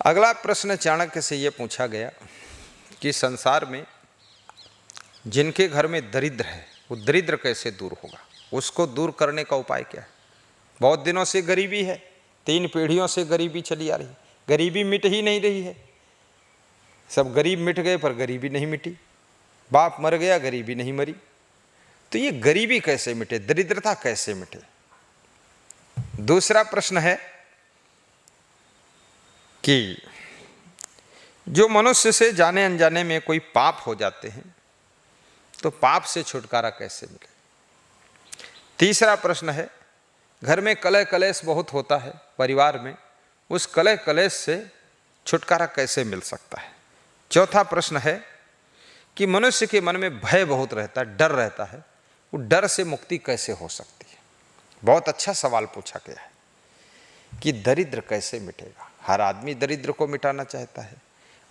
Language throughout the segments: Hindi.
अगला प्रश्न चाणक्य से ये पूछा गया कि संसार में जिनके घर में दरिद्र है वो दरिद्र कैसे दूर होगा, उसको दूर करने का उपाय क्या है। बहुत दिनों से गरीबी है, 3 पीढ़ियों से गरीबी चली आ रही है, गरीबी मिट ही नहीं रही है। सब गरीब मिट गए पर गरीबी नहीं मिटी, बाप मर गया गरीबी नहीं मरी। तो ये गरीबी कैसे मिटे, दरिद्रता कैसे मिटे। दूसरा प्रश्न है कि जो मनुष्य से जाने अनजाने में कोई पाप हो जाते हैं तो पाप से छुटकारा कैसे मिले। तीसरा प्रश्न है घर में कलह कलेश बहुत होता है परिवार में, उस कलह कलेश से छुटकारा कैसे मिल सकता है। चौथा प्रश्न है कि मनुष्य के मन में भय बहुत रहता है, डर रहता है, वो डर से मुक्ति कैसे हो सकती है। बहुत अच्छा सवाल पूछा गया है कि दरिद्र कैसे मिटेगा। हर आदमी दरिद्र को मिटाना चाहता है।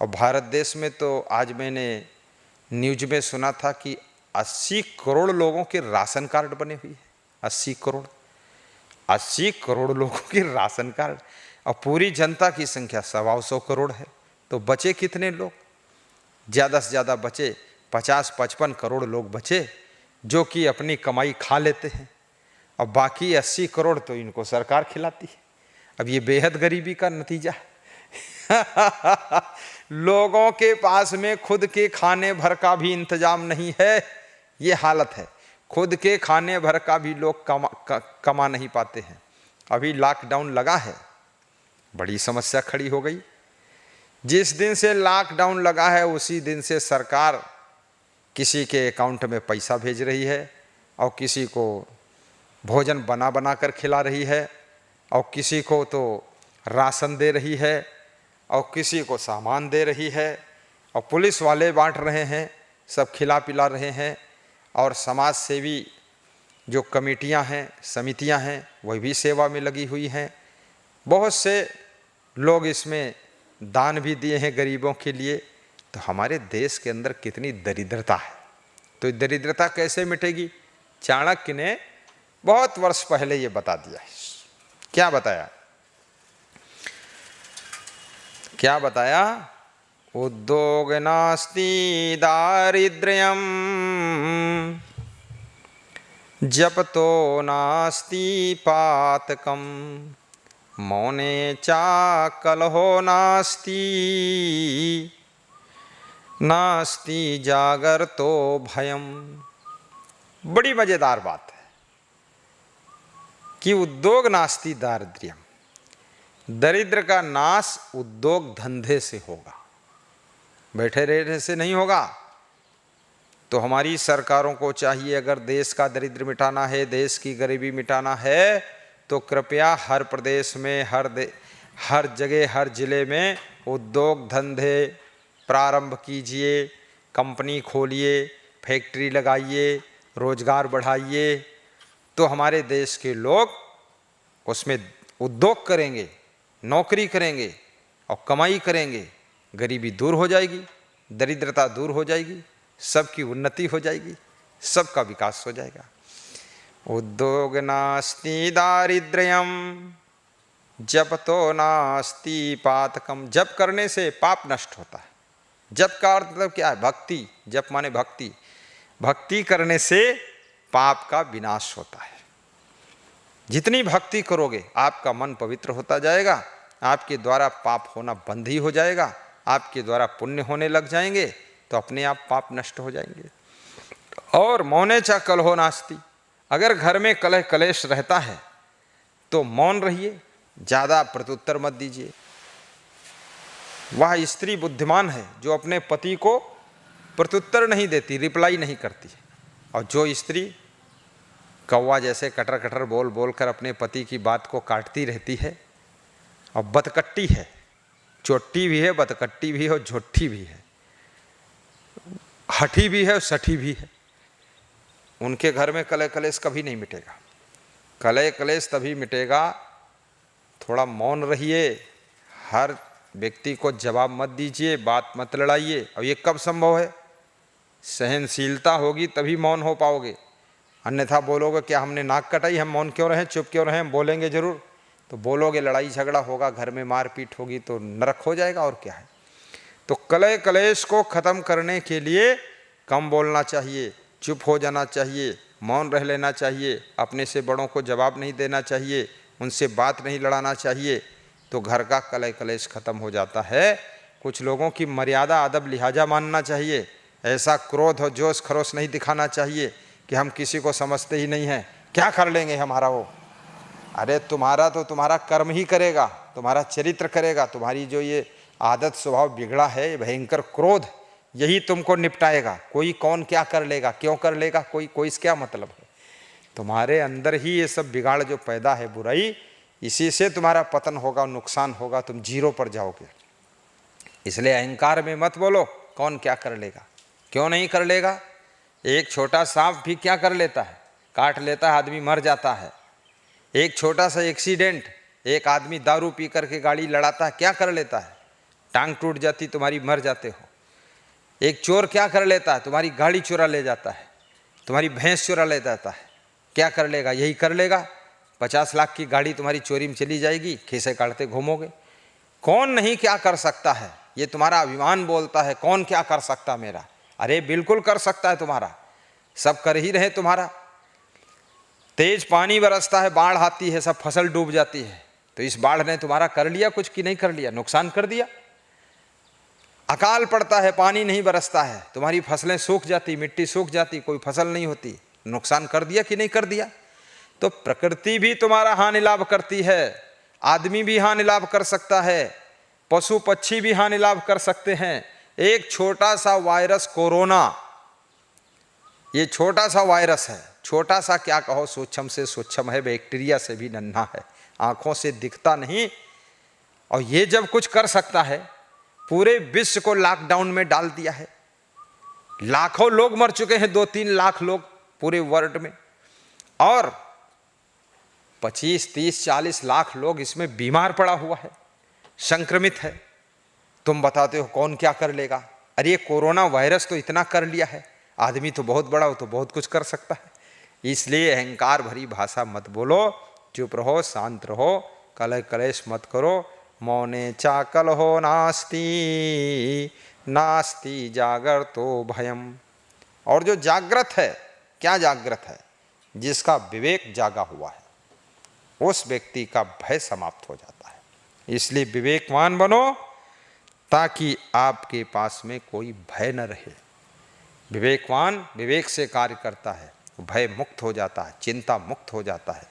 और भारत देश में तो आज मैंने न्यूज में सुना था कि 80 करोड़ लोगों के राशन कार्ड बने हुए हैं। 80 करोड़ लोगों के राशन कार्ड, और पूरी जनता की संख्या 125 करोड़ है। तो बचे कितने लोग, ज़्यादा से ज़्यादा बचे 50-55 करोड़ लोग बचे जो कि अपनी कमाई खा लेते हैं, और बाकी 80 करोड़ तो इनको सरकार खिलाती है। अब ये बेहद गरीबी का नतीजा है। लोगों के पास में खुद के खाने भर का भी इंतजाम नहीं है, ये हालत है। खुद के खाने भर का भी लोग कमा नहीं पाते हैं। अभी लॉकडाउन लगा है, बड़ी समस्या खड़ी हो गई। जिस दिन से लॉकडाउन लगा है उसी दिन से सरकार किसी के अकाउंट में पैसा भेज रही है, और किसी को भोजन बना बना कर खिला रही है, और किसी को तो राशन दे रही है, और किसी को सामान दे रही है, और पुलिस वाले बांट रहे हैं, सब खिला पिला रहे हैं। और समाज सेवी जो कमेटियां हैं, समितियां हैं, वह भी सेवा में लगी हुई हैं। बहुत से लोग इसमें दान भी दिए हैं गरीबों के लिए। तो हमारे देश के अंदर कितनी दरिद्रता है, तो दरिद्रता कैसे मिटेगी। चाणक्य ने बहुत वर्ष पहले ये बता दिया है। क्या बताया, क्या बताया। उद्योग नास्ति दारिद्र्यम जपतो नास्ति पातकम मौने चा कलहो नास्ति नास्ति जागरतो भयम। बड़ी मजेदार बात है कि उद्योग नास्ति दारिद्र्यम, दरिद्र का नाश उद्योग धंधे से होगा, बैठे रहने से नहीं होगा। तो हमारी सरकारों को चाहिए, अगर देश का दरिद्र मिटाना है, देश की गरीबी मिटाना है, तो कृपया हर प्रदेश में, हर जगह, हर जिले में उद्योग धंधे प्रारंभ कीजिए, कंपनी खोलिए, फैक्ट्री लगाइए, रोजगार बढ़ाइए। तो हमारे देश के लोग उसमें उद्योग करेंगे, नौकरी करेंगे और कमाई करेंगे, गरीबी दूर हो जाएगी, दरिद्रता दूर हो जाएगी, सबकी उन्नति हो जाएगी, सबका विकास हो जाएगा। उद्योग नास्ति दारिद्र्यम जपतो नास्ति पातकम। जप करने से पाप नष्ट होता है। जप का अर्थ मतलब क्या है, भक्ति। जप माने भक्ति। भक्ति करने से पाप का विनाश होता है। जितनी भक्ति करोगे आपका मन पवित्र होता जाएगा, आपके द्वारा पाप होना बंद ही हो जाएगा, आपके द्वारा पुण्य होने लग जाएंगे, तो अपने आप पाप नष्ट हो जाएंगे। और मौने चा कलहो नास्ति, अगर घर में कलह कलेश रहता है तो मौन रहिए, ज़्यादा प्रत्युत्तर मत दीजिए। वह स्त्री बुद्धिमान है जो अपने पति को प्रत्युत्तर नहीं देती, रिप्लाई नहीं करती। और जो स्त्री कौवा जैसे कटर कटर बोल बोल कर अपने पति की बात को काटती रहती है और बतकट्टी है, चोट्टी भी है, बतकट्टी भी है और झोट्टी भी है, हठी भी है और सठी भी है, उनके घर में कलह कलेश कभी नहीं मिटेगा। कलह कलेश तभी मिटेगा, थोड़ा मौन रहिए, हर व्यक्ति को जवाब मत दीजिए, बात मत लड़ाइए। और ये कब संभव है, सहनशीलता होगी तभी मौन हो पाओगे। अन्यथा बोलोगे क्या हमने नाक कटाई, हम मौन क्यों रहें, चुप क्यों रहें, हम बोलेंगे जरूर। तो बोलोगे लड़ाई झगड़ा होगा, घर में मारपीट होगी तो नरक हो जाएगा और क्या है। तो कलह कलेश को खत्म करने के लिए कम बोलना चाहिए, चुप हो जाना चाहिए, मौन रह लेना चाहिए, अपने से बड़ों को जवाब नहीं देना चाहिए, उनसे बात नहीं लड़ाना चाहिए, तो घर का कलह कलेश खत्म हो जाता है। कुछ लोगों की मर्यादा अदब लिहाजा मानना चाहिए। ऐसा क्रोध और जोश खरोश नहीं दिखाना चाहिए कि हम किसी को समझते ही नहीं हैं, क्या कर लेंगे हमारा वो। अरे तुम्हारा तो तुम्हारा कर्म ही करेगा, तुम्हारा चरित्र करेगा, तुम्हारी जो ये आदत स्वभाव बिगड़ा है, भयंकर क्रोध, यही तुमको निपटाएगा। कोई कौन क्या कर लेगा, क्यों कर लेगा, कोई इसका क्या मतलब है। तुम्हारे अंदर ही ये सब बिगाड़ जो पैदा है, बुराई, इसी से तुम्हारा पतन होगा, नुकसान होगा, तुम जीरो पर जाओगे। इसलिए अहंकार में मत बोलो कौन क्या कर लेगा, क्यों नहीं कर लेगा। एक छोटा सांप भी क्या कर लेता है, काट लेता है, आदमी मर जाता है। एक छोटा सा एक्सीडेंट, एक आदमी दारू पी करके गाड़ी लड़ाता है, क्या कर लेता है, टांग टूट जाती, तुम्हारी मर जाते हो। एक चोर क्या कर लेता है, तुम्हारी गाड़ी चुरा ले जाता है, तुम्हारी भैंस चुरा ले जाता है, क्या कर लेगा, यही कर लेगा। 50 लाख की गाड़ी तुम्हारी चोरी में चली जाएगी, खीसे काटते घूमोगे। कौन नहीं क्या कर सकता है, ये तुम्हारा अभिमान बोलता है, कौन क्या कर सकता मेरा। अरे बिल्कुल कर सकता है तुम्हारा, सब कर ही रहे तुम्हारा। तेज पानी बरसता है, बाढ़ आती है, सब फसल डूब जाती है, तो इस बाढ़ ने तुम्हारा कर लिया कुछ कि नहीं कर लिया, नुकसान कर दिया। अकाल पड़ता है, पानी नहीं बरसता है, तुम्हारी फसलें सूख जाती, मिट्टी सूख जाती, कोई फसल नहीं होती, नुकसान कर दिया कि नहीं कर दिया। तो प्रकृति भी तुम्हारा हानि लाभ करती है, आदमी भी हानि लाभ कर सकता है, पशु पक्षी भी हानि लाभ कर सकते हैं। एक छोटा सा वायरस कोरोना, ये छोटा सा वायरस है, छोटा सा क्या कहो, सूक्ष्म से सूक्ष्म है, बैक्टीरिया से भी नन्हा है, आंखों से दिखता नहीं। और ये जब कुछ कर सकता है, पूरे विश्व को लॉकडाउन में डाल दिया है, लाखों लोग मर चुके हैं, 2-3 लाख लोग पूरे वर्ल्ड में, और 25, 30, 40 लाख लोग इसमें बीमार पड़ा हुआ है, संक्रमित है। तुम बताते हो कौन क्या कर लेगा। अरे ये कोरोना वायरस तो इतना कर लिया है, आदमी तो बहुत बड़ा हो, तो बहुत कुछ कर सकता है। इसलिए अहंकार भरी भाषा मत बोलो, चुप रहो, शांत रहो, कलह कलेश मत करो। मौने चाकल हो नास्ति नास्ति जागरतो भयम। और जो जागृत है, क्या जागृत है, जिसका विवेक जागा हुआ है, उस व्यक्ति का भय समाप्त हो जाता है। इसलिए विवेकवान बनो, ताकि आपके पास में कोई भय न रहे। विवेकवान विवेक से कार्य करता है, भय मुक्त हो जाता है, चिंता मुक्त हो जाता है।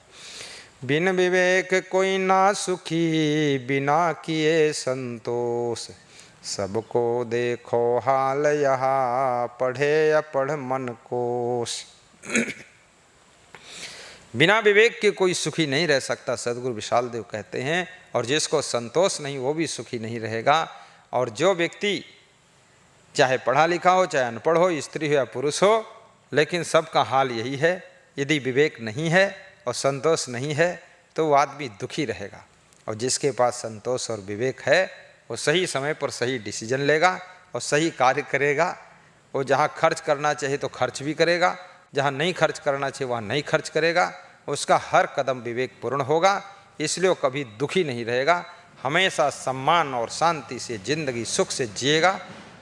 बिन विवेक कोई ना सुखी, बिना किए संतोष, सबको देखो हाल यहाँ, पढ़े अपढ़ मन कोश। बिना विवेक के कोई सुखी नहीं रह सकता, सदगुरु विशाल देव कहते हैं। और जिसको संतोष नहीं, वो भी सुखी नहीं रहेगा। और जो व्यक्ति चाहे पढ़ा लिखा हो, चाहे अनपढ़ हो, स्त्री हो या पुरुष हो, लेकिन सबका हाल यही है, यदि विवेक नहीं है और संतोष नहीं है तो वो आदमी दुखी रहेगा। और जिसके पास संतोष और विवेक है, वो सही समय पर सही डिसीजन लेगा और सही कार्य करेगा। वो जहाँ खर्च करना चाहिए तो खर्च भी करेगा, जहाँ नहीं खर्च करना चाहिए वहाँ नहीं खर्च करेगा। उसका हर कदम विवेकपूर्ण होगा, इसलिए वो कभी दुखी नहीं रहेगा, हमेशा सम्मान और शांति से जिंदगी सुख से जिएगा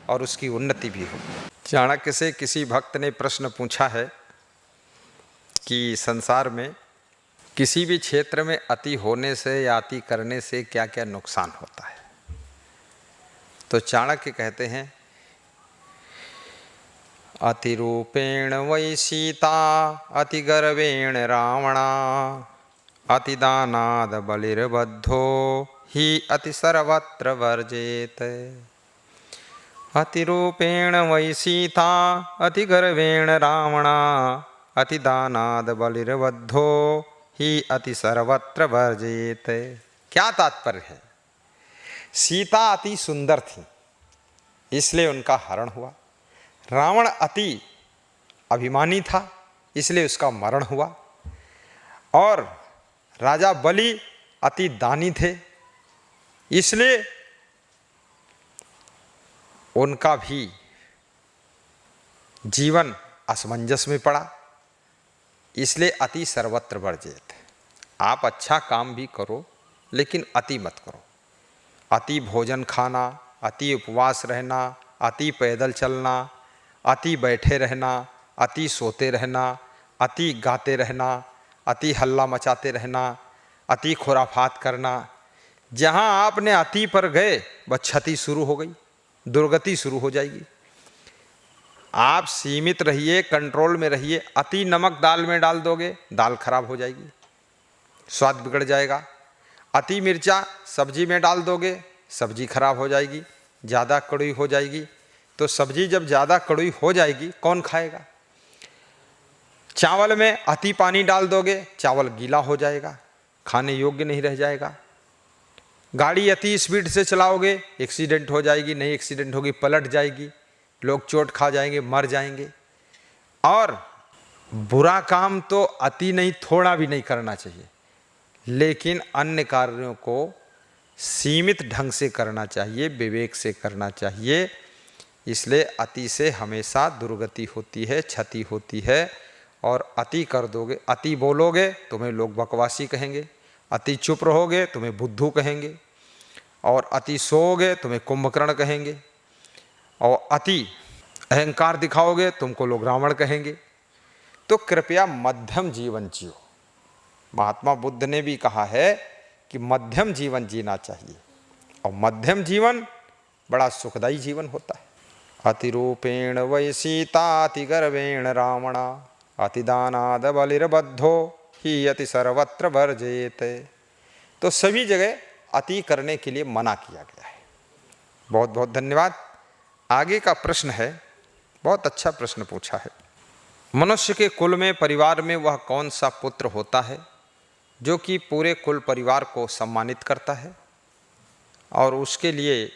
और उसकी उन्नति भी होगी। चाणक्य से किसी भक्त ने प्रश्न पूछा है कि संसार में किसी भी क्षेत्र में अति होने से या अति करने से क्या क्या नुकसान होता है। तो चाणक्य कहते हैं, अतिरूपेण वै सीता, अति गर्वेण रावणा, अतिदानाद बलिर्बद्धो ही अति सर्वत्र वर्जेत। अतिरूपेण वै सीता, अति गर्वेण रावणा, अतिदानाद बलिर्बद्धो ही अति सर्वत्र वर्जेत। क्या तात्पर्य है? सीता अति सुंदर थी, इसलिए उनका हरण हुआ। रावण अति अभिमानी था, इसलिए उसका मरण हुआ। और राजा बलि अति दानी थे, इसलिए उनका भी जीवन असमंजस में पड़ा। इसलिए अति सर्वत्र वर्जित। आप अच्छा काम भी करो, लेकिन अति मत करो। अति भोजन खाना, अति उपवास रहना, अति पैदल चलना, अति बैठे रहना, अति सोते रहना, अति गाते रहना, अति हल्ला मचाते रहना, अति खुराफात करना, जहाँ आपने अति पर गए बस क्षति शुरू हो गई, दुर्गति शुरू हो जाएगी। आप सीमित रहिए, कंट्रोल में रहिए। अति नमक दाल में डाल दोगे, दाल खराब हो जाएगी, स्वाद बिगड़ जाएगा। अति मिर्चा सब्जी में डाल दोगे, सब्जी खराब हो जाएगी, ज़्यादा कड़वी हो जाएगी। तो सब्जी जब ज़्यादा कड़वी हो जाएगी कौन खाएगा? चावल में अति पानी डाल दोगे, चावल गीला हो जाएगा, खाने योग्य नहीं रह जाएगा। गाड़ी अति स्पीड से चलाओगे, एक्सीडेंट हो जाएगी, नहीं एक्सीडेंट होगी, पलट जाएगी, लोग चोट खा जाएंगे, मर जाएंगे। और बुरा काम तो अति नहीं, थोड़ा भी नहीं करना चाहिए, लेकिन अन्य कार्यों को सीमित ढंग से करना चाहिए, विवेक से करना चाहिए। इसलिए अति से हमेशा दुर्गति होती है, क्षति होती है। और अति कर दोगे, अति बोलोगे तुम्हें लोग बकवासी कहेंगे, अति चुप रहोगे तुम्हें बुद्धू कहेंगे, और अति सोओगे तुम्हें कुंभकर्ण कहेंगे, और अति अहंकार दिखाओगे तुमको लोग रावण कहेंगे। तो कृपया मध्यम जीवन जियो। महात्मा बुद्ध ने भी कहा है कि मध्यम जीवन जीना चाहिए, और मध्यम जीवन बड़ा सुखदायी जीवन होता है। अतिरूपेण वै सीता अतिगर्वेण रावणा अतिदानाद बलिर्बद्धो ही अति सर्वत्र वर्जेत। तो सभी जगह अति करने के लिए मना किया गया है। बहुत बहुत धन्यवाद। आगे का प्रश्न है, बहुत अच्छा प्रश्न पूछा है। मनुष्य के कुल में, परिवार में वह कौन सा पुत्र होता है जो कि पूरे कुल परिवार को सम्मानित करता है? और उसके लिए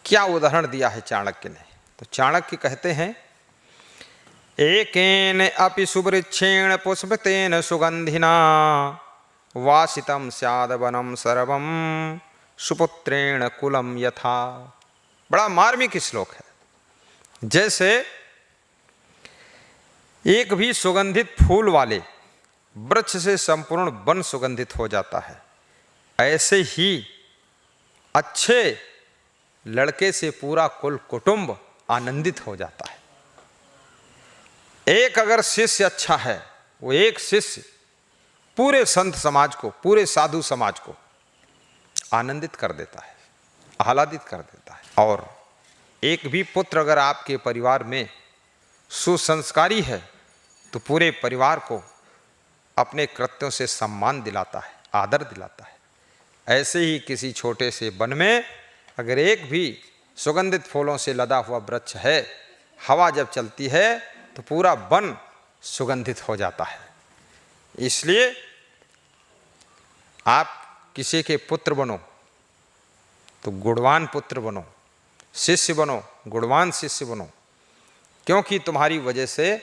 क्या उदाहरण दिया है चाणक्य ने? तो चाणक्य कहते हैं, एकेन अपि सुवृक्षेण पुष्पतेन सुगंधिना वासितम स्याद वनम सर्वम सुपुत्रेण कुलम यथा। बड़ा मार्मिक श्लोक है। जैसे एक भी सुगंधित फूल वाले वृक्ष से संपूर्ण वन सुगंधित हो जाता है, ऐसे ही अच्छे लड़के से पूरा कुल कुटुंब आनंदित हो जाता है। एक अगर शिष्य अच्छा है, वो एक शिष्य पूरे संत समाज को, पूरे साधु समाज को आनंदित कर देता है, आह्लादित कर देता है। और एक भी पुत्र अगर आपके परिवार में सुसंस्कारी है तो पूरे परिवार को अपने कृत्यों से सम्मान दिलाता है, आदर दिलाता है। ऐसे ही किसी छोटे से वन में अगर एक भी सुगंधित फूलों से लदा हुआ वृक्ष है, हवा जब चलती है तो पूरा वन सुगंधित हो जाता है। इसलिए आप किसी के पुत्र बनो तो गुणवान पुत्र बनो, शिष्य बनो, गुणवान शिष्य बनो, क्योंकि तुम्हारी वजह से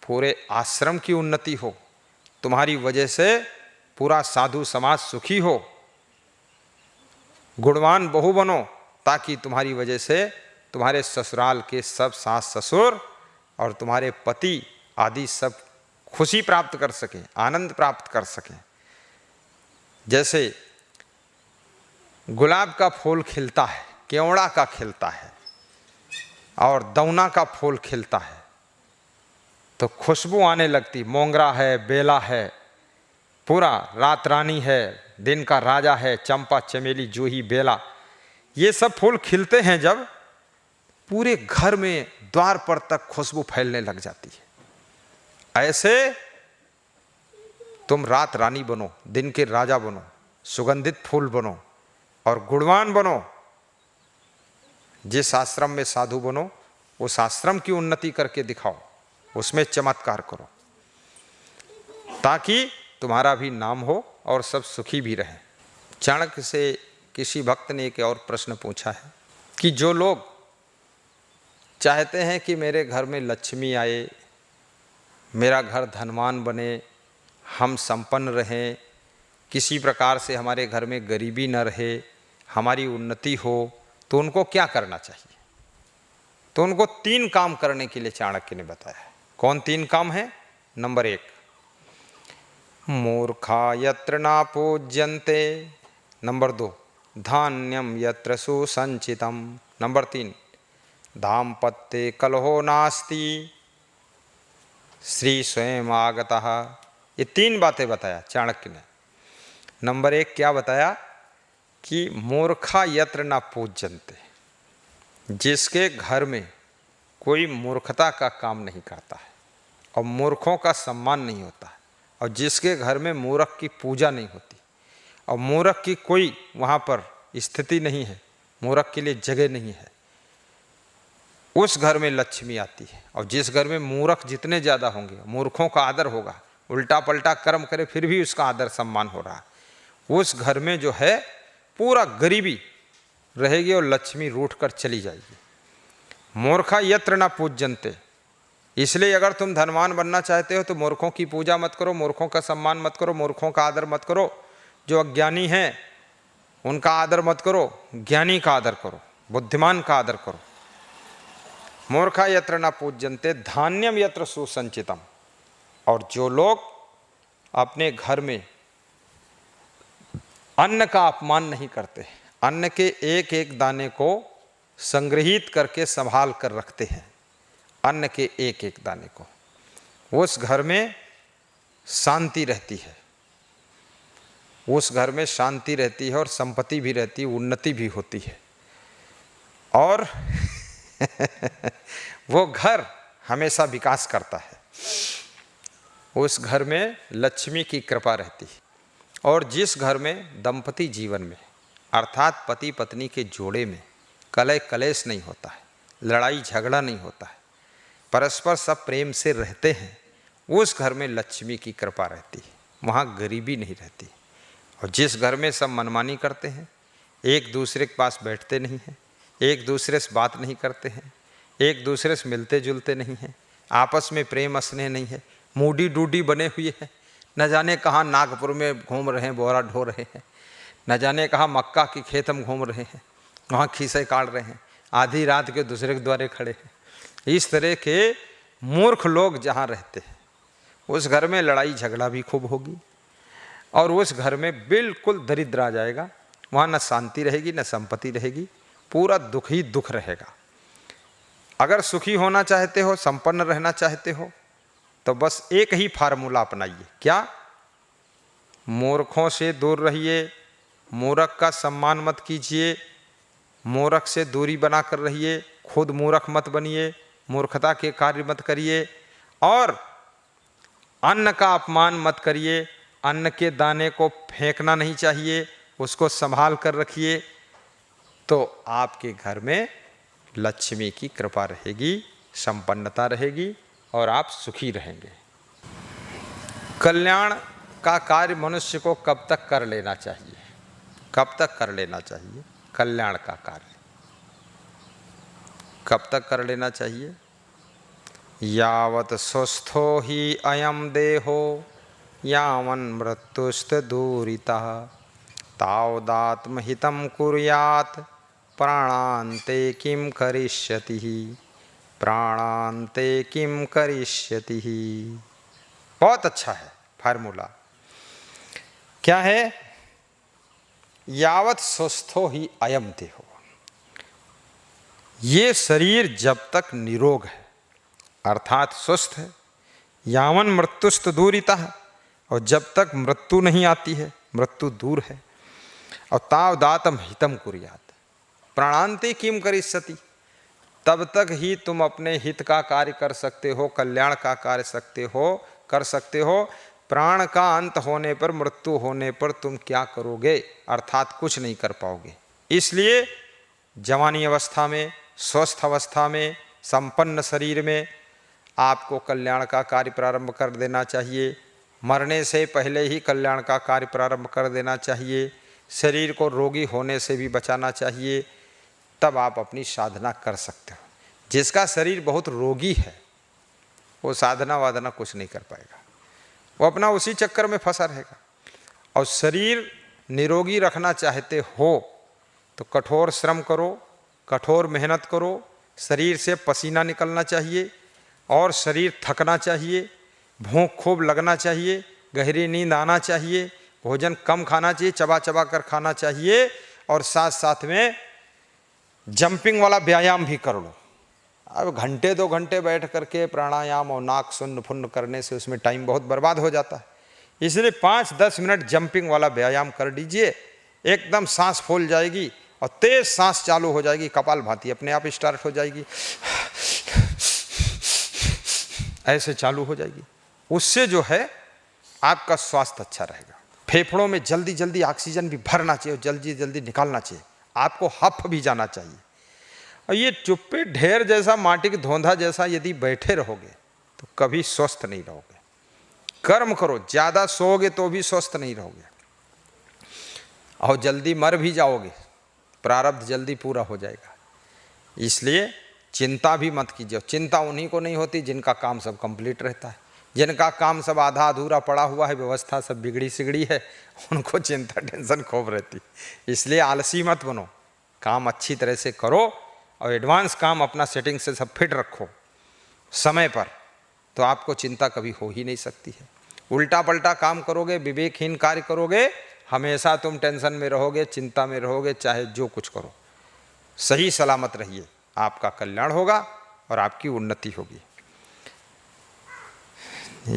पूरे आश्रम की उन्नति हो, तुम्हारी वजह से पूरा साधु समाज सुखी हो। गुणवान बहू बनो ताकि तुम्हारी वजह से तुम्हारे ससुराल के सब सास ससुर और तुम्हारे पति आदि सब खुशी प्राप्त कर सकें, आनंद प्राप्त कर सकें। जैसे गुलाब का फूल खिलता है, केवड़ा का खिलता है और दौना का फूल खिलता है तो खुशबू आने लगती। मोंगरा है, बेला है, पूरा रात रानी है, दिन का राजा है, चंपा, चमेली, जूही, बेला, ये सब फूल खिलते हैं जब पूरे घर में द्वार पर तक खुशबू फैलने लग जाती है। ऐसे तुम रात रानी बनो, दिन के राजा बनो, सुगंधित फूल बनो और गुणवान बनो। जिस आश्रम में साधु बनो उस आश्रम की उन्नति करके दिखाओ, उसमें चमत्कार करो ताकि तुम्हारा भी नाम हो और सब सुखी भी रहें। चाणक्य से किसी भक्त ने एक और प्रश्न पूछा है कि जो लोग चाहते हैं कि मेरे घर में लक्ष्मी आए, मेरा घर धनवान बने, हम संपन्न रहें, किसी प्रकार से हमारे घर में गरीबी न रहे, हमारी उन्नति हो, तो उनको क्या करना चाहिए? तो उनको 3 काम करने के लिए चाणक्य ने बताया है। कौन 3 काम है? नंबर 1, मूर्खा यत्र ना पूज्यन्ते। नंबर 2, धान्यम यत्र सुसंचितम। नंबर 3, दाम्पत्ये कलहो नास्ति, श्री स्वयं आगतः। ये 3 बातें बताया चाणक्य ने। नंबर 1 क्या बताया कि मूर्खा यत्र ना पूज्यन्ते, जिसके घर में कोई मूर्खता का काम नहीं करता है और मूर्खों का सम्मान नहीं होता है, और जिसके घर में मूर्ख की पूजा नहीं होती और मूर्ख की कोई वहाँ पर स्थिति नहीं है, मूर्ख के लिए जगह नहीं है, उस घर में लक्ष्मी आती है। और जिस घर में मूर्ख जितने ज़्यादा होंगे, मूर्खों का आदर होगा, उल्टा पलटा कर्म करे फिर भी उसका आदर सम्मान हो रहा है, उस घर में जो है पूरा गरीबी रहेगी और लक्ष्मी रूठ कर चली जाएगी। मूर्खा यत्र ना पूज्यन्ते, इसलिए अगर तुम धनवान बनना चाहते हो तो मूर्खों की पूजा मत करो, मूर्खों का सम्मान मत करो, मूर्खों का आदर मत करो। जो अज्ञानी हैं उनका आदर मत करो, ज्ञानी का आदर करो, बुद्धिमान का आदर करो। मूर्खा यत्र ना पूज्यन्ते धान्यम यत्र सुसंचितम। और जो लोग अपने घर में अन्न का अपमान नहीं करते, अन्न के एक एक दाने को संग्रहित करके संभाल कर रखते हैं, अन्न के एक एक दाने को, उस घर में शांति रहती है, उस घर में शांति रहती है और संपत्ति भी रहती है, उन्नति भी होती है। और वो घर हमेशा विकास करता है, उस घर में लक्ष्मी की कृपा रहती है। और जिस घर में दंपति जीवन में अर्थात पति पत्नी के जोड़े में कलह कलेश नहीं होता है, लड़ाई झगड़ा नहीं होता है, परस्पर सब प्रेम से रहते हैं, उस घर में लक्ष्मी की कृपा रहती है, वहाँ गरीबी नहीं रहती। और जिस घर में सब मनमानी करते हैं, एक दूसरे के पास बैठते नहीं हैं, एक दूसरे से बात नहीं करते हैं, एक दूसरे से मिलते जुलते नहीं हैं, आपस में प्रेम स्नेह नहीं है, मूडी डूडी बने हुए हैं, न जाने कहाँ नागपुर में घूम रहे हैं, बोरा ढो रहे हैं, न जाने कहाँ मक्का की खेत में घूम रहे हैं, वहाँ खीसे काट रहे हैं, आधी रात के दूसरे के द्वारे खड़े हैं। इस तरह के मूर्ख लोग जहाँ रहते हैं, उस घर में लड़ाई झगड़ा भी खूब होगी और उस घर में बिल्कुल दरिद्र आ जाएगा, वहाँ न शांति रहेगी न संपत्ति रहेगी, पूरा दुख ही दुख रहेगा। अगर सुखी होना चाहते हो, संपन्न रहना चाहते हो, तो बस एक ही फार्मूला अपनाइए। क्या? मूर्खों से दूर रहिए, मूर्ख का सम्मान मत कीजिए, मूर्ख से दूरी बना कर रहिए, खुद मूर्ख मत बनिए, मूर्खता के कार्य मत करिए, और अन्न का अपमान मत करिए, अन्न के दाने को फेंकना नहीं चाहिए, उसको संभाल कर रखिए, तो आपके घर में लक्ष्मी की कृपा रहेगी, संपन्नता रहेगी और आप सुखी रहेंगे। कल्याण का कार्य मनुष्य को कब तक कर लेना चाहिए? कब तक कर लेना चाहिए कल्याण का कार्य? कब तक कर लेना चाहिए? यावत स्वस्थो ही अयम देहो यावन मृत्युस्त दूरितः तावदात्महितं कुर्यात् प्राणान्ते किं करिष्यति, प्राणान्ते किं करिष्यति। बहुत अच्छा है फार्मूला। क्या है? यावत स्वस्थो ही अयम देहो, ये शरीर जब तक निरोग है अर्थात स्वस्थ है, यावन मृत्युस्त दूरितः, और जब तक मृत्यु नहीं आती है, मृत्यु दूर है, और तावदातम हितम कुर्यात् प्राणान्ते किम करिष्यति, तब तक ही तुम अपने हित का कार्य कर सकते हो, कल्याण का कार्य कर सकते हो। प्राण का अंत होने पर, मृत्यु होने पर तुम क्या करोगे? अर्थात कुछ नहीं कर पाओगे। इसलिए जवानी अवस्था में, स्वस्थ अवस्था में, संपन्न शरीर में आपको कल्याण का कार्य प्रारंभ कर देना चाहिए। मरने से पहले ही कल्याण का कार्य प्रारंभ कर देना चाहिए। शरीर को रोगी होने से भी बचाना चाहिए, तब आप अपनी साधना कर सकते हो। जिसका शरीर बहुत रोगी है वो साधना वाधना कुछ नहीं कर पाएगा, वो अपना उसी चक्कर में फंसा रहेगा। और शरीर निरोगी रखना चाहते हो तो कठोर श्रम करो, कठोर मेहनत करो, शरीर से पसीना निकलना चाहिए और शरीर थकना चाहिए, भूख खूब लगना चाहिए, गहरी नींद आना चाहिए, भोजन कम खाना चाहिए, चबा चबा कर खाना चाहिए, और साथ साथ में जंपिंग वाला व्यायाम भी कर लो। अब घंटे 2 घंटे बैठ करके प्राणायाम और नाक सुन्न फुन्न करने से उसमें टाइम बहुत बर्बाद हो जाता है। इसलिए 5-10 मिनट जंपिंग वाला व्यायाम कर लीजिए, एकदम सांस फूल जाएगी और तेज सांस चालू हो जाएगी, कपालभाति अपने आप स्टार्ट हो जाएगी, ऐसे चालू हो जाएगी। उससे जो है आपका स्वास्थ्य अच्छा रहेगा। फेफड़ों में जल्दी जल्दी ऑक्सीजन भी भरना चाहिए और जल्दी जल्दी निकालना चाहिए, आपको हफ भी जाना चाहिए। और ये चुप्पे ढेर जैसा, माटी की धोंधा जैसा यदि बैठे रहोगे तो कभी स्वस्थ नहीं रहोगे। कर्म करो, ज़्यादा सोओगे तो भी स्वस्थ नहीं रहोगे और जल्दी मर भी जाओगे, प्रारब्ध जल्दी पूरा हो जाएगा। इसलिए चिंता भी मत कीजिए। चिंता उन्हीं को नहीं होती जिनका काम सब कंप्लीट रहता है, जिनका काम सब आधा अधूरा पड़ा हुआ है, व्यवस्था सब बिगड़ी सिगड़ी है, उनको चिंता टेंशन खूब रहती। इसलिए आलसी मत बनो, काम अच्छी तरह से करो और एडवांस काम अपना सेटिंग से सब फिट रखो समय पर, तो आपको चिंता कभी हो ही नहीं सकती है। उल्टा पल्टा काम करोगे, विवेकहीन कार्य करोगे, हमेशा तुम टेंशन में रहोगे, चिंता में रहोगे, चाहे जो कुछ करो। सही सलामत रहिए, आपका कल्याण होगा और आपकी उन्नति होगी।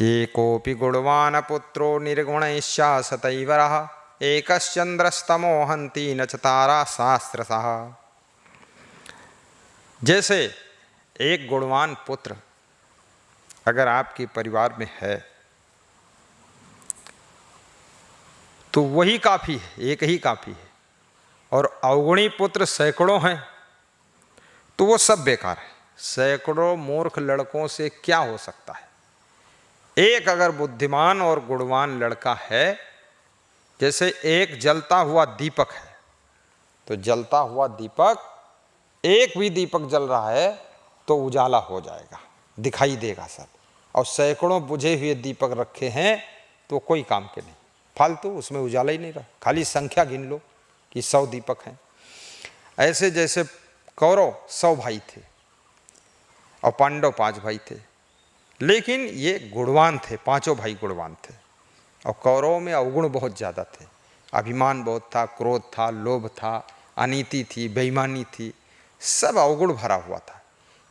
एकोपि गुणवान पुत्रो निर्गुणैश्चा सतैवरः, एकश्चंद्रस्तमो हन्ति न च तारा सहस्रशः। जैसे एक गुणवान पुत्र अगर आपके परिवार में है तो वही काफ़ी है, एक ही काफ़ी है, और अवगुणी पुत्र सैकड़ों हैं तो वो सब बेकार है। सैकड़ों मूर्ख लड़कों से क्या हो सकता है? एक अगर बुद्धिमान और गुणवान लड़का है, जैसे एक जलता हुआ दीपक है, तो जलता हुआ दीपक, एक भी दीपक जल रहा है तो उजाला हो जाएगा, दिखाई देगा सब। और सैकड़ों बुझे हुए दीपक रखे हैं तो कोई काम के नहीं, फालतू, उसमें उजाला ही नहीं रहा। खाली संख्या गिन लो कि 100 दीपक हैं। ऐसे जैसे कौरव 100 भाई थे और पांडव 5 भाई थे, लेकिन ये गुणवान थे, 5 भाई गुणवान थे। और कौरवों में अवगुण बहुत ज़्यादा थे, अभिमान बहुत था, क्रोध था, लोभ था, अनीति थी, बेईमानी थी, सब अवगुण भरा हुआ था।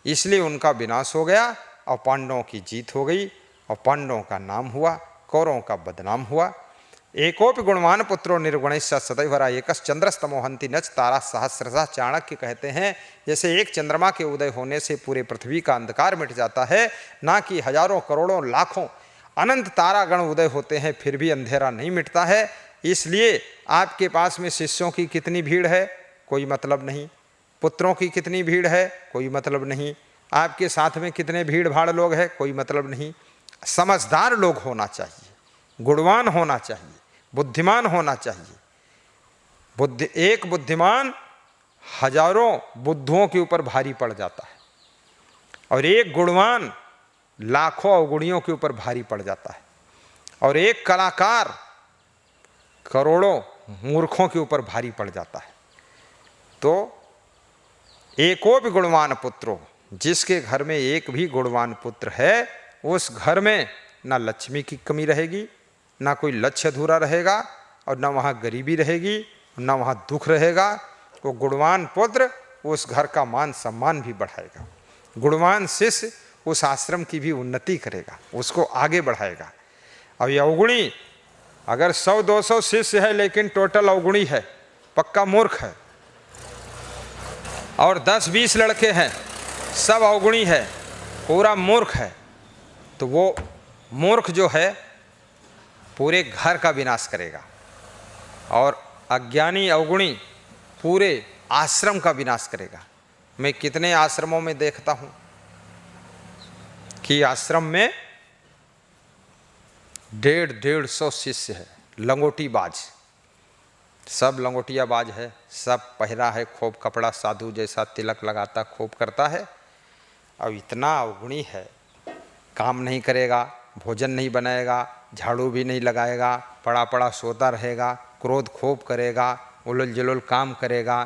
इसलिए उनका विनाश हो गया और पांडवों की जीत हो गई, और पांडवों का नाम हुआ, कौरवों का बदनाम हुआ। एकोपि गुणवान पुत्रो निर्गुणैश्च सतैवरः, एकश्चंद्रस्तमो हन्ति न च तारा सहस्रशः। चाणक्य कहते हैं जैसे एक चंद्रमा के उदय होने से पूरे पृथ्वी का अंधकार मिट जाता है, ना कि हजारों करोड़ों लाखों अनंत तारागण उदय होते हैं फिर भी अंधेरा नहीं मिटता है। इसलिए आपके पास में शिष्यों की कितनी भीड़ है कोई मतलब नहीं, पुत्रों की कितनी भीड़ है कोई मतलब नहीं, आपके साथ में कितने भीड़ भाड़ लोग हैं कोई मतलब नहीं। समझदार लोग होना चाहिए, गुणवान होना चाहिए, बुद्धिमान होना चाहिए। एक बुद्धिमान हजारों बुद्धुओं के ऊपर भारी पड़ जाता है, और एक गुणवान लाखों अवगुणियों के ऊपर भारी पड़ जाता है, और एक कलाकार करोड़ों मूर्खों के ऊपर भारी पड़ जाता है। तो एकोपि गुणवान पुत्रो, जिसके घर में एक भी गुणवान पुत्र है, उस घर में ना लक्ष्मी की कमी रहेगी, ना कोई लक्ष्य अधूरा रहेगा, और ना वहाँ गरीबी रहेगी, ना वहाँ दुख रहेगा। वो गुणवान पुत्र उस घर का मान सम्मान भी बढ़ाएगा। गुणवान शिष्य उस आश्रम की भी उन्नति करेगा, उसको आगे बढ़ाएगा। और ये अवगुणी अगर 100-200 शिष्य है लेकिन टोटल अवगुणी है, पक्का मूर्ख है, और 10-20 लड़के हैं सब अवगुणी है, पूरा मूर्ख है, तो वो मूर्ख जो है पूरे घर का विनाश करेगा, और अज्ञानी अवगुणी पूरे आश्रम का विनाश करेगा। मैं कितने आश्रमों में देखता हूँ कि आश्रम में 150-150 शिष्य है, लंगोटीबाज, सब लंगोटियाबाज है, सब पहरा है खूब कपड़ा, साधु जैसा तिलक लगाता खूब करता है, अब इतना अवगुणी है, काम नहीं करेगा, भोजन नहीं बनाएगा, झाड़ू भी नहीं लगाएगा, पड़ा पड़ा सोता रहेगा, क्रोध खूब करेगा, उलझ जुलझ काम करेगा,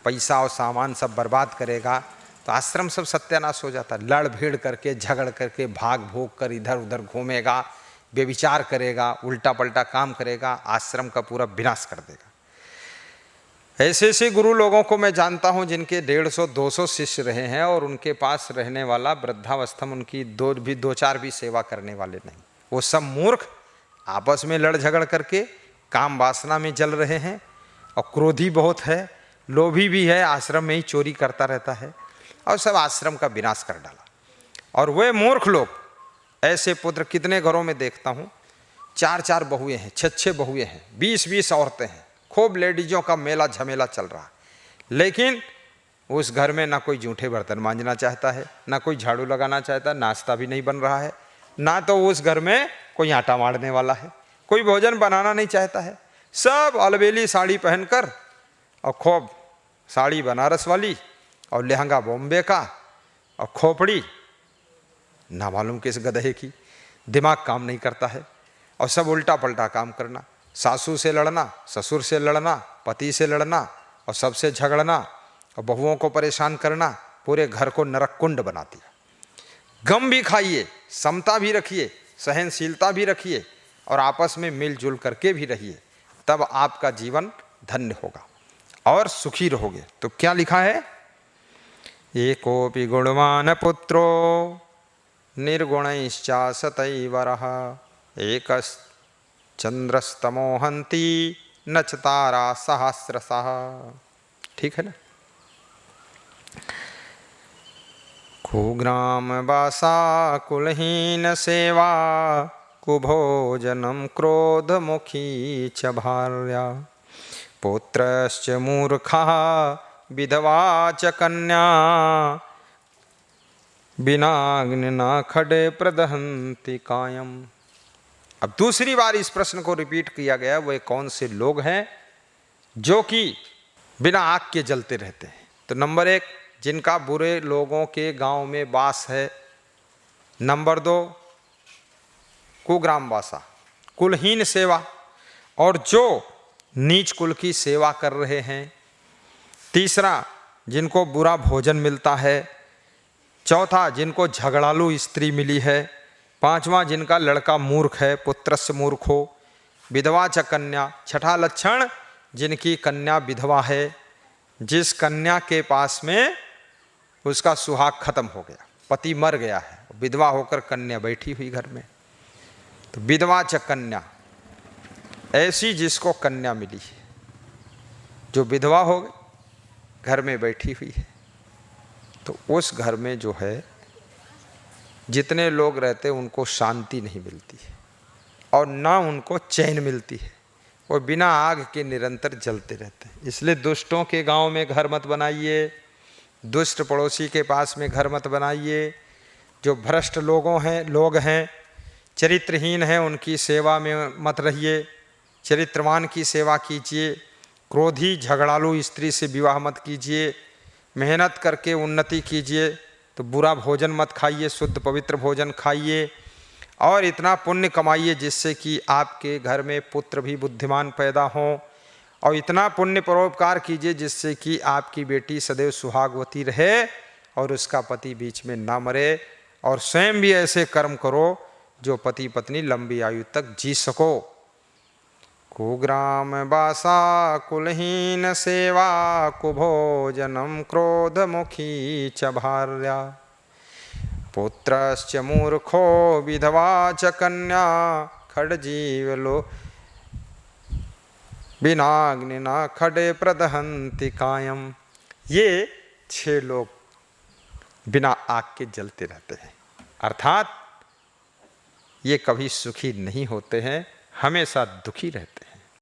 पैसा और सामान सब बर्बाद करेगा, तो आश्रम सब सत्यानाश हो जाता है। लड़ भीड़ करके, झगड़ करके, भाग भोग कर इधर उधर घूमेगा, व्यभिचार करेगा, उल्टा पल्टा काम करेगा, आश्रम का पूरा विनाश कर देगा। ऐसे ऐसे गुरु लोगों को मैं जानता हूं जिनके 150-200 शिष्य रहे हैं और उनके पास रहने वाला वृद्धावस्था में उनकी दो चार भी सेवा करने वाले नहीं। वो सब मूर्ख आपस में लड़ झगड़ करके काम वासना में जल रहे हैं और क्रोधी बहुत है, लोभी भी है, आश्रम में ही चोरी करता रहता है और सब आश्रम का विनाश कर डाला। और वे मूर्ख लोग, ऐसे पुत्र कितने घरों में देखता हूँ, 4-4 बहुएं हैं, 6-6 बहुएं हैं, 20-20 औरतें हैं, खूब लेडीजों का मेला झमेला चल रहा है, लेकिन उस घर में ना कोई जूठे बर्तन मांजना चाहता है, ना कोई झाड़ू लगाना चाहता है, नाश्ता भी नहीं बन रहा है, ना तो उस घर में कोई आटा मारने वाला है, कोई भोजन बनाना नहीं चाहता है। सब अलबेली साड़ी पहनकर और खूब साड़ी बनारस वाली और लहंगा बॉम्बे का और खोपड़ी ना मालूम किस गधे की, दिमाग काम नहीं करता है और सब उल्टा पल्टा काम करना, सासू से लड़ना, ससुर से लड़ना, पति से लड़ना और सबसे झगड़ना और बहुओं को परेशान करना, पूरे घर को नरक कुंड बना दिया। गम भी खाइए, समता भी रखिए, सहनशीलता भी रखिए और आपस में मिलजुल करके भी रहिए, तब आपका जीवन धन्य होगा और सुखी रहोगे। तो क्या लिखा है, एकोपि गुणवान पुत्रो निर्गुणैश्चा सतैवरः एकश्चन्द्रस्तमोहन्ति न च तारा सहस्रशः। ठीक है ना। कुग्रामवासा कुलहीन सेवा कुभोजनं क्रोधमुखी च भार्या पुत्रश्च मूर्खः विधवा च कन्या बिनाग्निना खडे प्रदहन्ति कायम। अब दूसरी बार इस प्रश्न को रिपीट किया गया, वे कौन से लोग हैं जो कि बिना आग के जलते रहते हैं। तो नंबर 1, जिनका बुरे लोगों के गांव में वास है। नंबर 2, कुग्रामवासा, कुलहीन सेवा, और जो नीच कुल की सेवा कर रहे हैं। तीसरा, जिनको बुरा भोजन मिलता है। चौथा, जिनको झगड़ालू स्त्री मिली है। पांचवा, जिनका लड़का मूर्ख है, पुत्रस्य मूर्खो विधवा च कन्या। छठा लक्षण, जिनकी कन्या विधवा है, जिस कन्या के पास में उसका सुहाग खत्म हो गया, पति मर गया है, विधवा होकर कन्या बैठी हुई घर में। तो विधवा च कन्या, ऐसी जिसको कन्या मिली है, जो विधवा हो गई, घर में बैठी हुई है, तो उस घर में जो है जितने लोग रहते हैं उनको शांति नहीं मिलती है और ना उनको चैन मिलती है। वो बिना आग के निरंतर जलते रहते हैं। इसलिए दुष्टों के गांव में घर मत बनाइए, दुष्ट पड़ोसी के पास में घर मत बनाइए। जो भ्रष्ट लोग हैं, चरित्रहीन हैं, उनकी सेवा में मत रहिए। चरित्रवान की सेवा कीजिए। क्रोधी झगड़ालू स्त्री से विवाह मत कीजिए। मेहनत करके उन्नति कीजिए। तो बुरा भोजन मत खाइए, शुद्ध पवित्र भोजन खाइए और इतना पुण्य कमाइए जिससे कि आपके घर में पुत्र भी बुद्धिमान पैदा हों, और इतना पुण्य परोपकार कीजिए जिससे कि आपकी बेटी सदैव सुहागवती रहे और उसका पति बीच में ना मरे, और स्वयं भी ऐसे कर्म करो जो पति पत्नी लंबी आयु तक जी सको। कुग्रामवासा कुलहीन सेवा कुभोजनं क्रोधमुखी च भार्या पुत्रश्च मूर्खो विधवा च कन्या खड्जीवलो बिनाग्निना खडे प्रदहन्ति कायम। ये 6 लोग बिना आग के जलते रहते हैं, अर्थात ये कभी सुखी नहीं होते हैं, हमेशा दुखी रहते हैं।